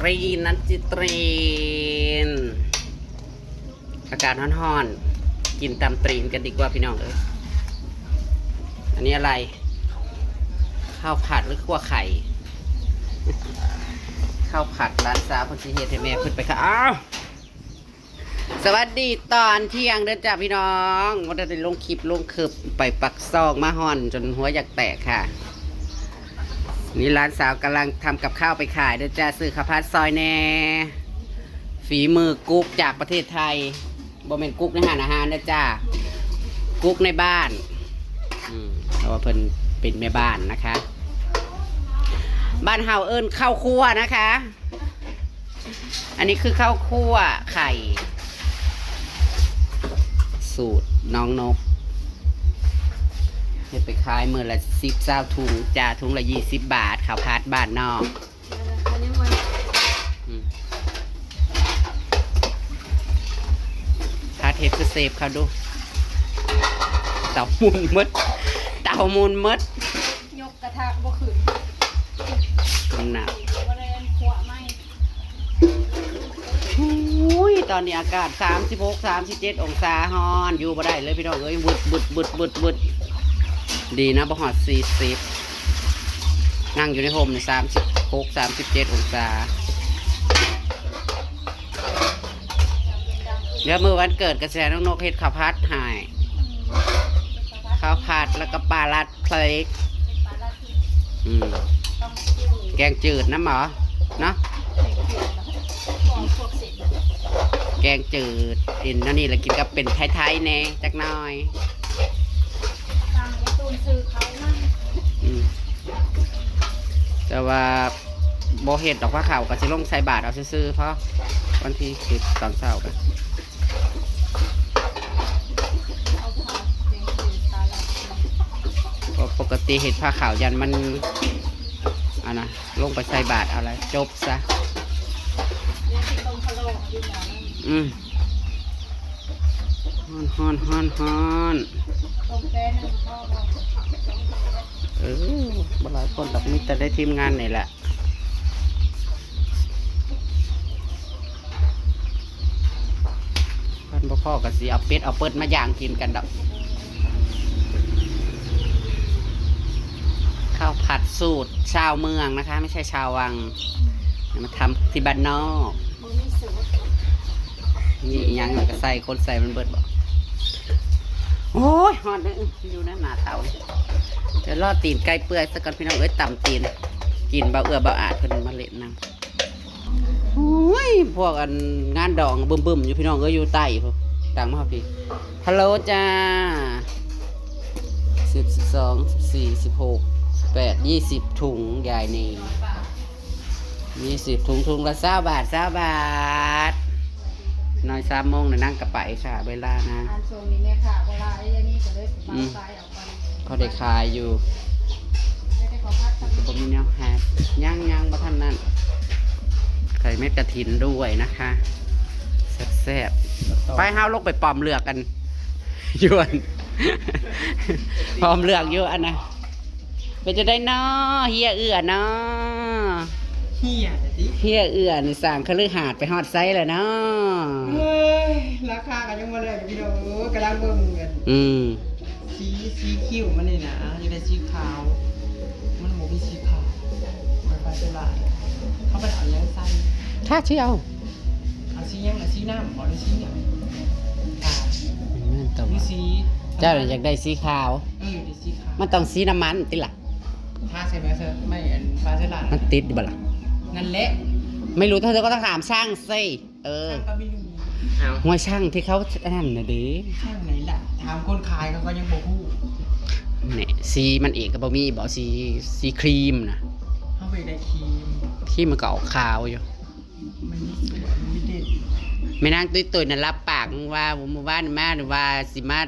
รีนนันจิตรีนอากาศร้อนๆกินตำตรีนกันดีกว่าพี่น้องอันนี้อะไรข้าวผัดหรือขั่วไข่ข้าวผัดร้านซาพนสิเฮดให้แม่ขึ้นไปค่ะอ้าวสวัสดีตอนเที่ยงเดินจ้าพี่น้องวันนี้ลงคลิปลงคืบไปปักซองมาห่อนจนหัวอยากแตกค่ะนี่ร้านสาวกำลังทำกับข้าวไปขายเดินจ้าซื้อข้าวผัดซอยแน่ฝีมือกุ๊กจากประเทศไทยบ่เป็นกุ๊กในห้างอาหารเดินจ้ากุ๊กในบ้านเพราะว่าเพิ่นเป็นแม่บ้านนะคะบ้านเฮาเอิ้นข้าวคั่วนะคะอันนี้คือข้าวคั่วไข่สูตรน้องนกเฮ็ดไปขายมื้อละ10-20ถุงจ้าถุงละ20 บาทข้าวผัดบ้านนอกพาเทปคือเซฟเขาดูเต่ามูลมดยกกระทะบ่ขึ้นหนัก บ่ได้ขวไหมตอนนี้อากาศ36-37 องศาฮ้อนอยู่บ่ได้เลยพี่น้องเอ้ยบึดดีนะบ่ฮอด40นั่งอยู่ในโฮมนี่36-37 องศาเดี๋ยวมื้อวันเกิดกระแสน้องนกเฮ็ดข้าวผัดให้ข้าวผัดแล้วก็ปลาลัดเพลกแกงจืดน้ำหรอเนาะแกงจืดกินนั่นนี่แหละกินกับเป็นไทยๆแน่จักหน่อยแต่ว่าโบเห็ดดอกผ้าขาวก็จะลงใส่บาทเอาซื้อเพราะวันที่10ตอนเช้ากันปกติเห็ดผ้าขาวยันมันนะลงไปใส่บาทเอาอะไรจบซะฮ้อนบหลายคนดอกมีแต่ได้ทีมงานนี่แหละพันพ่อกับสีเอาเป็ดเอาเปิดมาย่างกินกันดอกข้าวผัดสูตรชาวเมืองนะคะไม่ใช่ชาววังมาทำที่บ้านนอกนี่ยังก็ใส่คนใส่มันเบิดบอกโอ้ยฮอนเลยอยู่นั่นหนาเตาจะลอดตีนไก่เปื่อยสักก่อนพี่น้องเอ้ยต่ำตีนกินเบาเบาอาดเพิ่นมาเล่นนั่งโอ้ยพวกอันงานดองบึ้มอยู่พี่น้องเอ้ยอยู่ใต้พวกดังมากพี่ฮัลโหลจ้า10-12-14-16-18-20 ถุงใหญ่นี่20 ถุงละ20 บาทน้อย3 โมงนั่งกระไปค่ะเวลานะอันโซนนี้เนี่ยค่ะเวลาอย่างนี้ก็เลยบ้าตายออกไปเขาได้ขายอยู่ก็มีแนวแฮปย่างมาท่านนั้นไข่เม็ดกระถินด้วยนะคะแซ่บไปห้าวลงไปปอมเลือกกันยวนปอมเลือกอยู่อันนะเป็นจะได้เนาะเฮียเอื้อเนาะเฮียเอื้อนี่สั่งคฤหาสน์ไปฮอดไซส์เลยเนาะราคากันยังมาเลยพี่น้องกำลังเบิ่งกันสีคิ้วมันนี่นะอยู่ในสีขาวมันหมูมีสีขาวมันไปตลาดเขาไปเอายังไส้ถ้าเชี่ยวเอาสียังสีน้ำหรือสีเนี่ยมีสีเจ้าอยากได้สีขาวได้สีขาวมันต้องสีน้ำมันติล่ะถ้าใส่ไปเถอะไม่ปลาตลาดมันติดบ่ล่ะนั่นแหละไม่รู้ถ้าเธอก็ต้องถามช่างสิช่างก็ไม่รู้หัวช่างที่เขานั่นน่ะดิช่างไหนล่ะถามคนขายเขาก็ยังบอกฮู้เนี่ยสีมันเอกก็บ่มีบ่สีครีมนะเขาไปได้ครีมมันก็ออกขาวอยู่มันไม่เด็ดไม่นั่งตุ้ยๆนั่นรับปากว่าหมู่บ้านมาหรือว่าสิมา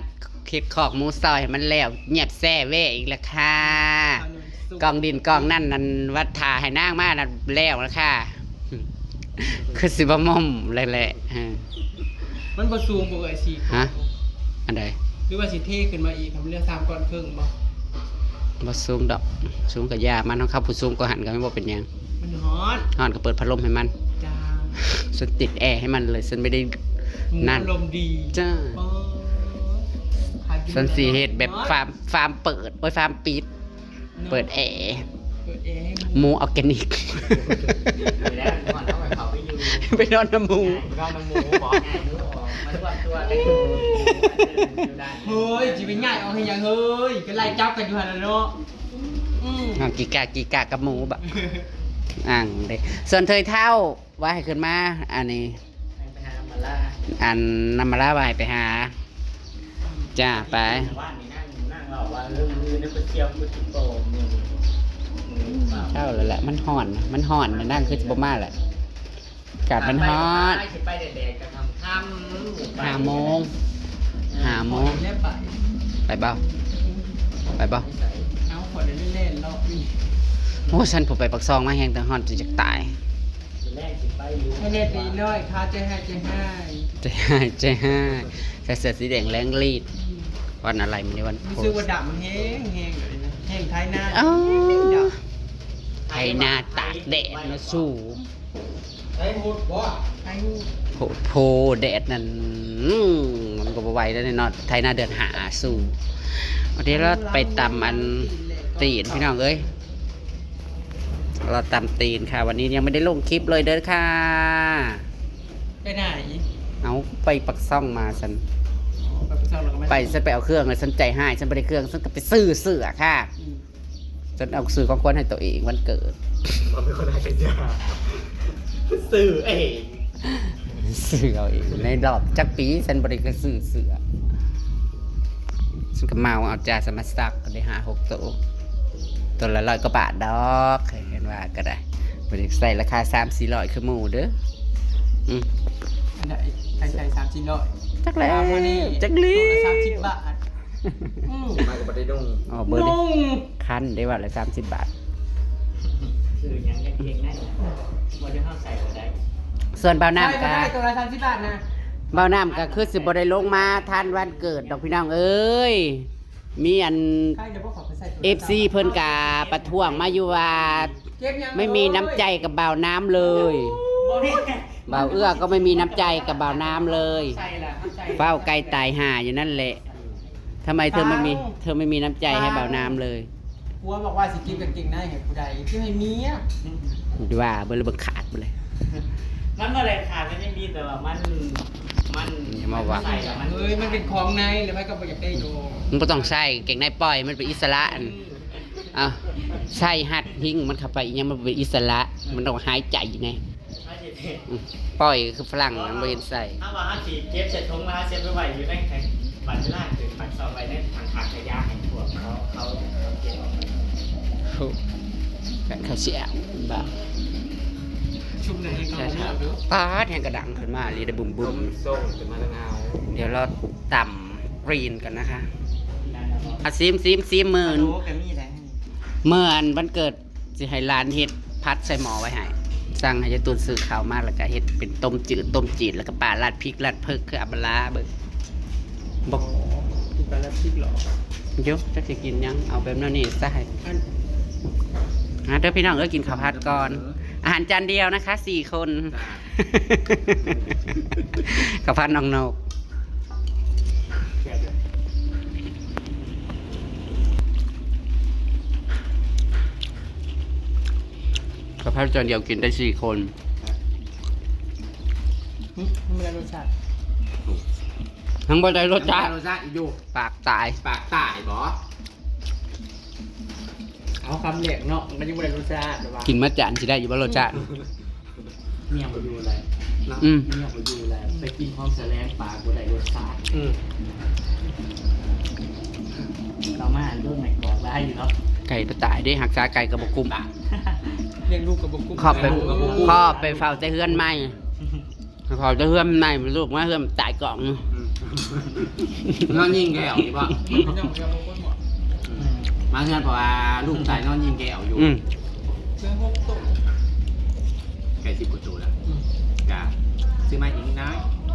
เค็ดขอกหมูซอยมันแล้วเงียบแซ่เว่อีกแล้วค่ะกองดินกองนั่นวัดถ่าให้นางมานั่นแล้วนะค่ะคือสิบม่อมแหละมันบ่สูงบ่เอ่ยสิฮะอันใดหรือว่าสิเท่ขึ้นมาอีกทำเรือ3 ก้อนครึ่งบ่สูงดอกสูงกับยามันต้องเข้าผู้สูงก็หันกันไม่บ่เป็นยัง มันฮอต ฮอนก็เปิดพัดลมให้มัน จ้า ฉันติดแอร์ให้มันเลยฉันไม่ได้ นั่น ลมณ์ดี จ้า อ๋อขายกิ ฉันสีเฮ็ดแบบฟาร์มเปิดฟาร์มปิด เปิดแอร์ เปิดแอร์ให้ หมูออร์แกนิก อยู่แล้วก่อนเอาไปเขาไปอยู่ ไปนอนน้ำหมู เราน้ำหมูบอกง่ายหมูออกมันรวมตัวกันอยู่ด้าน เฮ้ยจีเป็นง่ายเอาให้ยังเฮ้ยก็ไล่จับกันอยู่หันแล้วเนาะอ่างกีกากับหมูแบบอ่างเด็กส่วนเธอเท่าว่าให้ขึ้นมาอันนี้ ไปหามาล่า อันนำมาล่าไปหาจ้าไป ว่านี่นั่งเราว่าเรื่องมือนี่ไปเที่ยวกุฏิโตมือ เท่าแล้วแหละมันห่อนมันนั่งคือจะบ่มาแหละอากาศมันฮ้อน ไปแดดๆกันทำ 5 โมง เล่นไป ไปเบ้าเอาขอเล่นเล่นๆรอบนี้ โอ้ฉันผมไปปักซองมาแห้งแต่ฮ้อนจะตาย แรกสิไปอยู่ ให้เล่นดีน้อยค้าใจให้ ใจให้ใส่เสื้อสีแดงแรงรีดวันอะไรมันในวัน รู้ พุ สึก ธ ว่าดำแห้งเลยนะแห้งไทยหน้า อ้าว ด ไทยนาตากแดดนะสู้ ำไทยหูดบ่ไทยหูด โพแดดนั่นมันก็บ่ไหวแล้วเนี่ยเนาะไทยนาเดือนหาสู้วันนี้เราไปตำอันตีนพี่น้องเอ้ยเราตำตีนค่ะ วันนี้ยังไม่ได้ลงคลิปเลยเด้อค่ะ ไปไหน เอาไปปักซ่องมาฉัน ไปเช่าเราก็ไม่ ไปฉันไปเอาเครื่องเลยฉันใจให้ฉันไปได้เครื่องฉันก็ไปซื้อเสื้อค่ะฉันเอาซื้อของขวัญให้ตัวเองวันเกิด มันเป็นคนไทยกันจ้าสื่อเอง ซื้อเอาเองในรอบจักปีฉันบริการซื้อเสื้อฉันก็เมาเอาจ่าสมัครซักก็ได้5-6 ตัวละ100 กว่าบาทดอกเคยเห็นว่าก็ได้บริใส่ราคา300-400คือหมูเด้ออืม อันไหนไทยใส่300 จักแล้ว วันนี้ จักลี ตัวละ30 บาท มากับประเดี๋ยว อ๋อเบอร์ดิ นุ่ง คันได้ว่าละ30 บาท สื่อยังเก่งนั่นวันที่ห้าใส่ก็ได้ ส่วนเบา ใช่ น้ำ ก็ ก็ ได้ตัวละ30 บาทนะ เบาน้ำก็คือสิบ่ได้ลงมาทานวันเกิดดอกพี่น้องเอ้ยมีอัน ใช่เดี๋ยวพวกเขาไปใส่ตัวละ FC เพิ่นกาประท้วงมาอยู่ว่า เก็บยัง ไม่มีน้ำใจกับเบาน้ำเลยเบาเอื้อก็ไม่มีน้ำใจกับเบาน้ำเลย ใส่ละใส่ เฝ้าไก่ตายห่าอยู่นั่นแหละทำไมเธอไม่มีน้ำใจให้เบาน้ำเลย ผัวบอกว่าสิกินกับเก่งได้เห็นผู้ใดที่ให้เมีย ดูว่าเบอร์เบอร์ขาดไปเลย มันก็เลยขาดไม่ได้ดีแต่ว่ามัน อย่ามาว่า ใส่แล้วมัน เฮ้ยมันเป็นของในหรือไม่ก็บ่อยากได้โด มันก็ต้องใส่เก่งในปล่อยมันเป็นอิสระอ่ะใส่หัดหิ้งมันเข้าไปอีกอยังมันเป็นอิสระมันต้องหายใจไงอืมปล่อยคือฝรั่งมันไม่เห็นใส่ ถ้าว่าห้าสีเก็บเสร็จทงมาเสร็จไปไหวอยู่ในแข่งบัตรล่าถึงบัตรซองไว้ในทางขาดขยะแห่งพวกเขาเก็บออกไป เขาเสียบ้า ชุบหน่อยให้น้องเนี่ยดู ปาดแห่งกระดังขึ้นมาลีได้บุ่มบุ่ม ส่งจะมาแล้วเอา เดี๋ยวเราต่ำรีนกันนะคะอ่ะซิมหมื่น โอ้แกมีอะไรให้ เมื่ออันวันเกิดสิให้ร้านเฮ็ดพัดใส่หมอไว้ให้สั่งให้ยายตูนซื้อข้าวมาแล้วก็เฮ็ดเป็นต้มจืดแล้วก็ปลาราดพริกราดเพิกคืออับลาเบิ่งบอก กินไปแล้วพริกหรอ เดี๋ยวจักสิกินยังเอาแบบนั้นนี่ซะให้ อัน เดี๋ยวพี่น้องกินข้าวผัดก่อน อาหารจานเดียวนะคะ4 คน ข้าวผัดน้องนก เก็บเลย ข้าวผัดจานเดียวกินได้4 คน ไม่ได้รสชาติ ทั้งบ่ได้รสชาติ รสชาติอยู่ ปากตาย ปากตายบอ เอาคำเหล็กเนาะมันยังไม่ได้รสชาติหรือว่า กินมาจานสิได้อยู่บ่รสชาติ เมียมาดูอะไร อืม เมียมาดูอะไรไปกินห้องแสลงปากกูได้รสชาติเรามาอ่านรุ่นใหม่ก่อนได้อยู่เนาะ ไก่ตัวตายได้หักษาไก่กับบกุม เลี้ยงลูกกับบกุ้ง ครอบไปเฝ้าแต่เฮือนใหม่เฝ้าแต่เฮือนใหม่ลูกมาเฮือนตายกล่อง นอนยิงแก้วดีป่ะ น้องเลี้ยงลูกหมด มาเพื่อนเพราะว่าลูกชายนอนยิงแก้วอยู่ อืม เลี้ยง6 ตัว ไก่10 กว่าตัวแล้วจ้าซื้อมาอีกนะ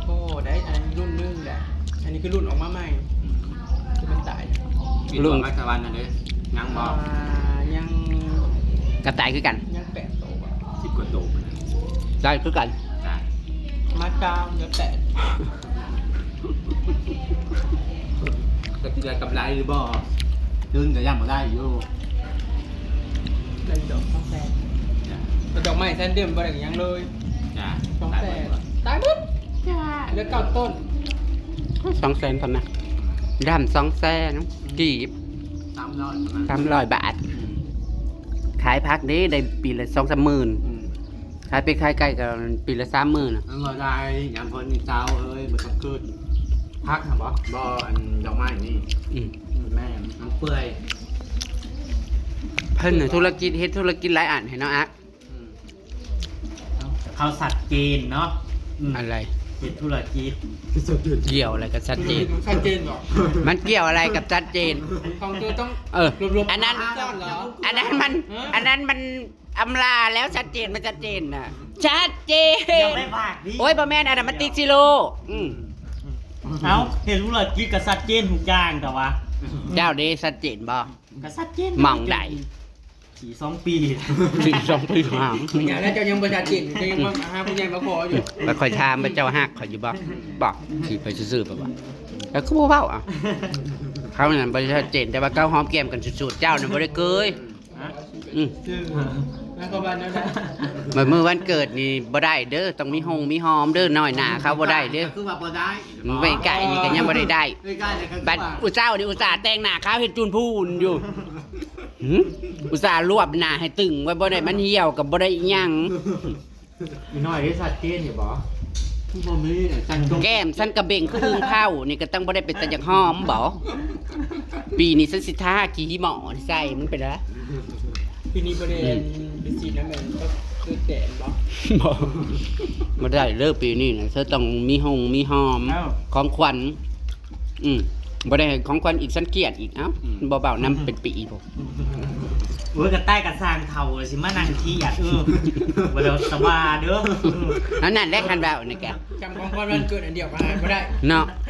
โอ้ได้อันนี้รุ่นนึงแหละอันนี้คือรุ่นออกมาใหม่คือมันตาย กินก่อนรัฐบาลนั่นเลยยังบอก ยัง กระต่ายคือกัน ยัง8 ตัว 10 กว่าโตมันนะ ได้คือกัน จ้า มาจามเดี๋ยวแตะ จะเกิดกำไรหรือบ่ตึงแต่ยังบ่ได้อยู่ เล่นดอก200,000แต่ดอกไม้แซนเดิมบ่ได้หยังเลย จ้า 200,000ตายหมดจ้าเหลือ9ต้น 200,000พันนะดำ200,000กีบ 300 300 บาท ขายพักนี้ได้ปีละ2-3หมื่นขายไปขายไก่ก็ปีละ30,000น่ะ มันบ่ได้ยามพ้นนี่เจ้าเอ้ยบ่ต้องขึ้นพักหั่นบ่บ่อันดอกไม้นี่ อืม แม่มันเปื่อย เพิ่นน่ะธุรกิจเฮ็ดธุรกิจหลายอันให้เนาะอะ เขาสัตว์เกณฑ์เนาะ อะไร เป็นธุรกิจ เกี่ยวอะไรกับชัดเจน ชัดเจนเหรอ มันเกี่ยวอะไรกับชัดเจน ของเธอต้อง เออ รวมๆ อันนั้น ซ่อนเหรอ อันนั้นมันอำลาแล้วชัดเจนมันชัดเจนน่ะชัดเจ ยัง น ไม่ฝากดิ โอ้ยบ่แม่นอันนั้นมันติดซิโร่อืม เอาเห็นธุรกิจกับสัตว์เกณฑ์ทุกอย่างแต่ว่า เจ้าเด้ชัดเจนบ่ กับสัตว์เกณฑ์ หม่องใด สี่2 ปี สิสองปีหาง อย่าแล้วเจ้ายังประชาจิตเจ้ายังมาหาผู้ใหญ่มาขออยู่ แล้วคอยถามว่าเจ้าฮักเขาอยู่บ่บอกสิไปซื่อๆป่ะบ่แล้วก็บ่เว้าอ่ะเขานั่นบ่ชัดเจนแต่ว่าเก้าหอมแก้มกันสุดๆเจ้านั่นบ่ได้เกยอืม แล้วก็บ้านนั้นนะ มื้อวันเกิดนี่บ่ได้เด้อต้องมีหงมีหอมเด้อน้อยหน้าเขาบ่ได้เด้อ คือว่าบ่ได้ มันไปไก่นี่ก็ยังบ่ได้ ไม่ใกล้เลยคือ บัดอุตส่าห์นี่อุตส่าห์แต่งหน้าขาวเฮ็ดจูนพูนอยู่หึอุตส่าห์รวบหน้าให้ตึงไว้บ่ได้มันเหี่ยวกับบ่ได้อิหยัง มีน้อยที่สัตว์เกณฑ์อยู่บ่ บ่มีจังจง แก้มฉันกระเบ่งคืออึงเผานี่ก็ต้องบ่ได้เป็นตาจักหอมบ่ปีนี้ฉันสิทาขี้หมอนี่ใส่มันเป็นอะไร ปีนี้ประเด็นเป็นสีน้ำมันก็คือแดดเหรอ บ่บ่ได้เลิกปีนี้นะเธอต้องมีหงมีหอมของขวัญบ่ได้ให้ของขวัญอีกฉันเกลียดอีกเอ้าบ่เบานํเป็นปีพุ่น เว้ยกับใต้กับสร้างเท่าเลยสิมานั่งที่อยากบ่ได้สบายเด้อ นั่นนั่นแรกคันเบานี่แก จำของวันเกิดอันเดียวก็หายไม่ได้ เนาะ ใ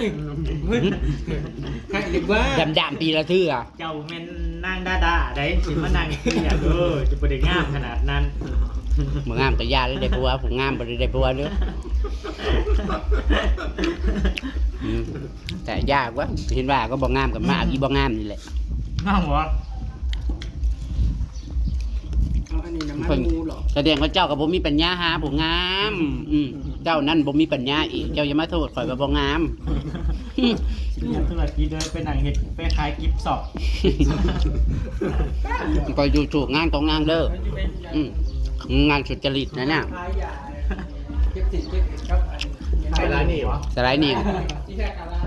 ห้หรือว่า ดำๆปีละเทื่อ เจ้าแม่นนั่งด้าๆได้สิมานั่งที่อยากจะบ่ได้งามขนาดนั้น บ่งามก็ยาเลยได้ผัวผู้งามบ่ได้ผัวเด้อแต่ยากว่าเห็นว่าก็บ่งามกับมากอีบ่งามนี่แหละ งามบ่ เอาอันนี้น้ำมันงูเหรอ แสดงว่าเจ้าก็บ่มีปัญญาหาผู้งามเจ้านั่นบ่มีปัญญาอีกเจ้าอย่ามาโทษข่อยว่าบ่งาม เนี่ยธุรกิจเด้อเป็นหนังเฮ็ดไปขายกิฟต์ช็อป ก็อยู่ถูกงานของนางเด้องานสุจริตนะเนี่ย คล้ายยาเก็บติดเก็บครับ ใช่ร้านนี่วะ สไลด์นี่ ที่แค่การล่า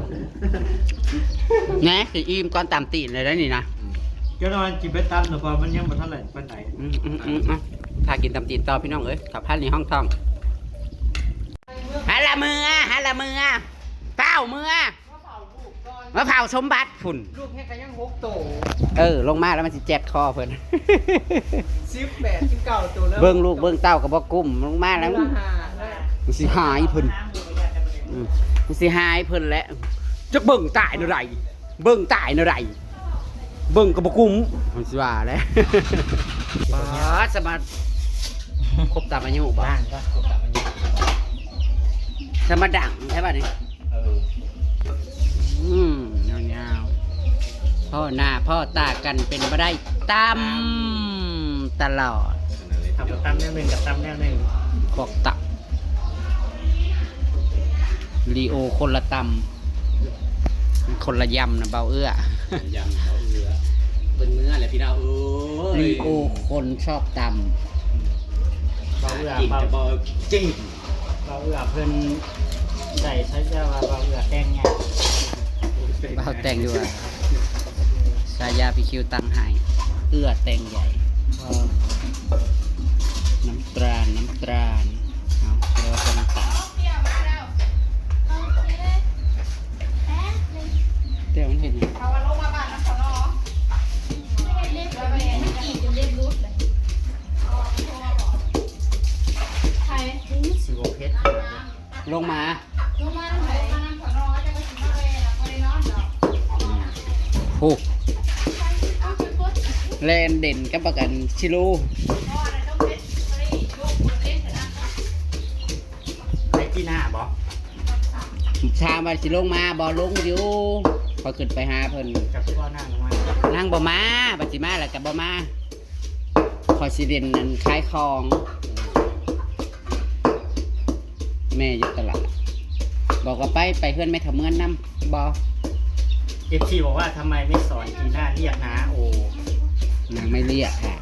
แหนะสิอิ่มก่อนตามตีนเลยได้นี่นะ ก็นอนกินไปตามแต่พอมันยังบ่เท่าไหร่ปานใด ถ้ากินตามตีนต่อพี่น้องเอ้ยขับพันในห้องท่องฮัลละมือเฝ้ามือมาเผาสมบัติฝุ่น ลูกแค่กันยัง6โต ลงมาแล้วมันสิเจ็บคอเพิ่น 18 19ตัวแล้ว เบิ่งลูกเบิ่งเต้ากับบ่กุ้มลงมาแล้ว ราคาได้ มันสิหายเพิ่นมันสิหายเพิ่นแหละจักเบิ่งตายเท่าไหร่เบิ่งตายเท่าไหร่เบิ่งกับบ่กุ้มมันสิว่าแหล้วบ่สมาครบตามอายุบ่ บ้านก็กลับมาอยู่ สมาดังใช่ป่ะนี่ยาวๆพ่อหน้าพ่อตากันเป็นบ่ได้ตามตลอด ทำกับตั้มแนวหนึ่งกับตั้มแนวหนึ่ง ขอกตับลีโอคนละตำคนละยำนะเบาเอื้อ ยังเขาเรือเป็นเนื้อแหละพี่ดาวเอ้ย ลีโอคนชอบต เบาเอือ จริง เบา จะบอกจริง เบาเอือเพิ่นใส่ใช้ยาว่าเบาเอือแกงไง ำเบาแต่งด้วยสายาพีคิวตังไห้เอื้อแต่งใหญ่น้ำตราลเอาเรียกว่าน้ำตาลเดี๋ยวมันเห็นยัง เอาว่าลงมาบ้านน้ำขอนอเล็บไปนี่กี่จนเล็บรุดเลยใคร สิวเพชร ลงมา ลงมาน้ำไหลมาน้ำขอนอจะไปกินมาเลยนะไม่ได้นอนหรอก โอ้ เอาชุดพุทธ แลนเด่นกับประกันชิลู เพราะอะไรต้องเป็นไม่ได้ลูก ชามว่าสิลงมาบ่ลงอยู่พอขึ้นไปหาเพิ่น กับพี่พ่อนั่งลงมา นั่งบ่มาบัดสิมาแล้วก็บ่มาขอยสิเด่นนั่นขายของ แม่อยู่ตลาดบอกว่าไปเพื่อนไม่ทำเมือนนำบอ เอฟซีบอกว่าทำไมไม่สอนทีหน้าเรียกนะโอ้ นางไม่เรียกค่ะ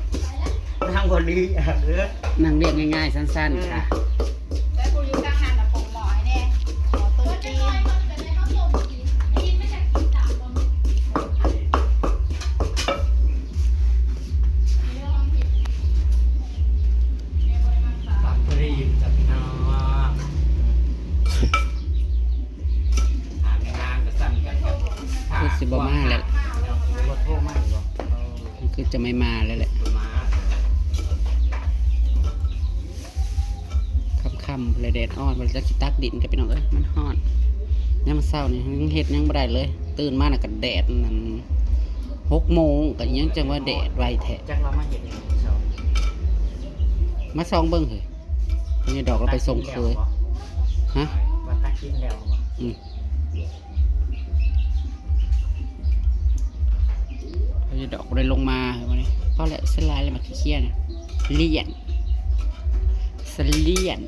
นั่งบนเรือเออน างเรียกง่ายๆสั้นๆค่ะ แล้วกูอยู่กลางหันกับผมหมอยเนี่ยหมอตัวจีน ปากรีบจับพี่น้อง ถามในงานก็สั่งกันกับ คือสิบ่มาแล้ว รถโทรมาอีกบ่ คือจะไม่มาแล้วแหละ มา ค่ำๆเลยแดดอ่อนมันจะคิตักดินกับพี่น้องเอ้ยมันฮ้อนยังมันเศร้านี่ยังเฮ็ดยังบ่ได้เลย ตื่นมาน่ะก็แดดนั่น6 โมงก็ยังจังว่าแดดไวแท้ จักเรามาเห็นอย่างนี้ชอบ มาส่องเบิ่งเฮ้ยนี่ดอกเราไปส่งเคยฮะ ว่าตักกินแล้วบ่ อืมเขาจะดอกเลยลงมาเหรอวันนี้เพราะแหละสลายเลยมาเครียดเนี่ยเลี่ยนสเลียน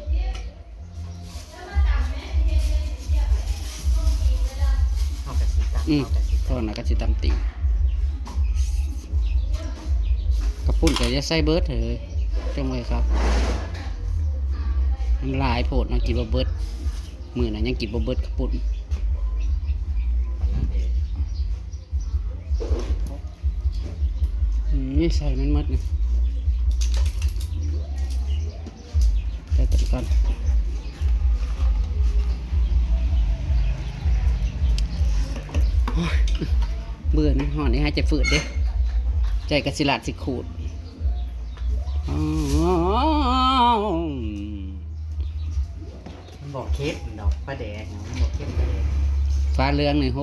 เอากระสีตัก อืม เอากระสี โทษนะก็สิตำติ่งกระปุ่นก็จะใส่เบิร์ดเถอะจงไว้ครับมันหลายโพดเนาะกินบ่เบิร์ดมื้อน่ะยังกินบ่เบิร์ดกระปุ่นนี่ใส่มันหมดนะใส่ตัดก่อนโอ้ยเบื่อนะห่อนนี่ให้จะฝืดเด้ใจกระสิลาดสิขูดอ๋อ มันบอกเคสดอกปลาแดกนะมันบอกเข้มปลาแดก ฟ้าเรืองนี่โห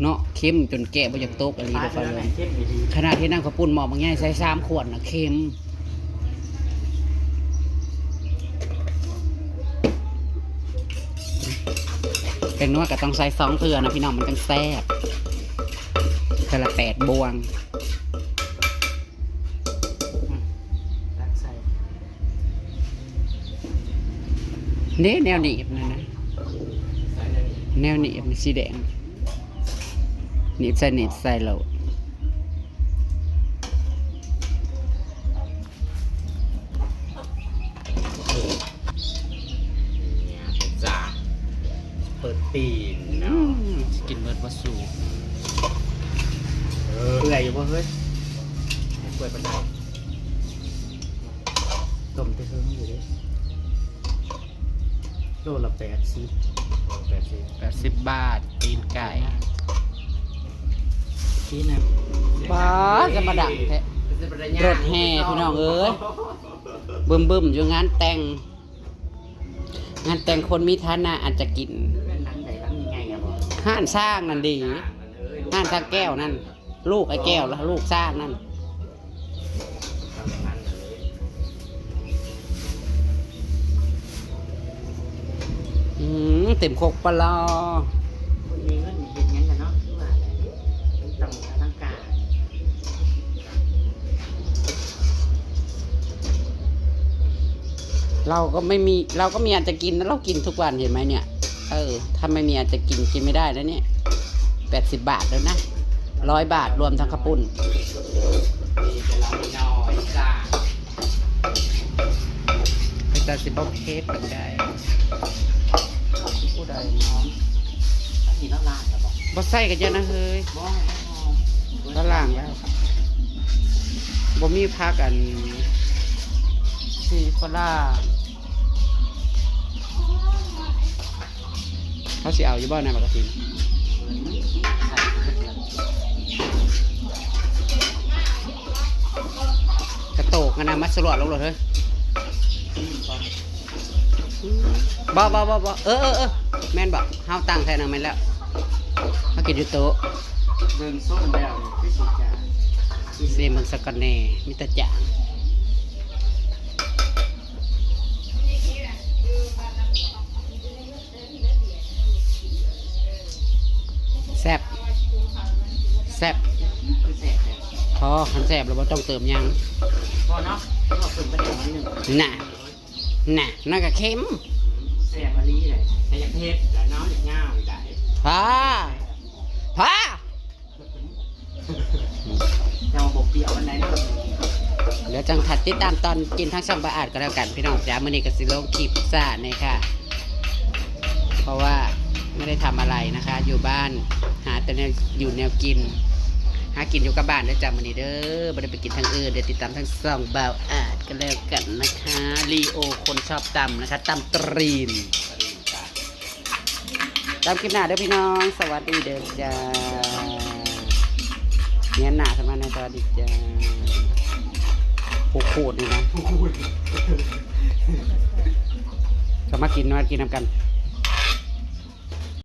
เนาะเข้มจนแกะบ่อยากตกอันนี้ ปลา เด้อฟ้า เรื เรือ อง เข้มดี ขนาดที่นั่งข้าวปุ้นหมอบางแง่ใส่3 ขวดน่ะเค็มเป็นนวดก็ต้องใส่2 เทื่อนะพี่น้องมันจังแซ่บเทื่อละ8 บวง ๆรักใส่ เน้แนวหนีบนั่นนะแนวหนีบมันสีแดงหนีบใส่โหลด จ้าเปิดตีน กินเบิดบ่สู เปื่อยอยู่บ่เฮ้ยเปื่อยปลาแดกต้มเตื้อๆอยู่เด้โลละ80 80 บาทตีนไก่ ที่นะ บ้าจะมาดังแท้รถแห่พี่น้องเอ้ยบึ้มอยู่งานแต่งคนมีฐานะอาจจะกิน เป็นหนังไหนหนังยังไงอะบ่ ห้านสร้างนั่นดีห้านสร้างแก้วนั่นลูกไอ้แก้วแล้วลูกสร้างนั่นเต็มโคกปลา คนมีเงินเห็นงั้นกันเนาะคือว่าอะไรต้องตั้งการ เราก็มีอาจจะกินนะเรากินทุกวันเห็นไหมเนี่ยถ้าไม่มีอาจจะกินไม่ได้แล้วเนี่ย80 บาทแล้วนะ100 บาทรวมทั้งข้าวปุ้นไปตัดสิบเคสกันได้ผู้ใดน้อง นี่ละลานแล้วบอก บ่ใส่กันเยอะนะเฮ้ย บ่ ก็ล่างแล้วบ่มีพักอันซีฟล่าเขาสิเอาอยู่บ้านในปกติกระโตกกันนะมัดสลวดลงเลยเฮ้ยบ่แม่นบ่เฮาตั้งแทนเอาแม่นแล้วมากินอยู่โต๊ะ เบิ่งส้มแล้วที่สุดจะ เซมึงสกอนแน่มิตรจ่าง แซ่บ คือแสบเลย พอคันแซ่บเราบ่ต้องเติมหยัง พอเนาะเราฝึกประเดี๋ยวนิดนึง น่ะน่าก็เค็ม แสบมาลีเลยแต่อยากเทศแล้วน้องอยากง่าวอีกได้ พา จะมาบอกเปรี้ยววันไหนเนาะ เดี๋ยวจังถัดติดตามตอนกินทั้งช่องประอาดก็แล้วกันพี่น้องจ้ามื้อนี้ก็สิลงคลิปซ่าในค่ะ เพราะว่าไม่ได้ทำอะไรนะคะ อยู่บ้านหาแต่แนวอยู่แนวกิน หากินอยู่กับบ้านเด้อจ้ามื้อนี้เด้อบ่ได้ไปกินทางอื่นเดี๋ยวติดตามทั้งช่องบ่าวอาดก็แล้วกันนะคะลีโอคนชอบตำนะคะตำตรีนตามคลิปหน้าเด้อพี่น้องสวัสดีเด้อจ้าเนี่ยหน้าสมาในสวัสดีจ้าโคตรนี่นะก็มากินน้ำกัน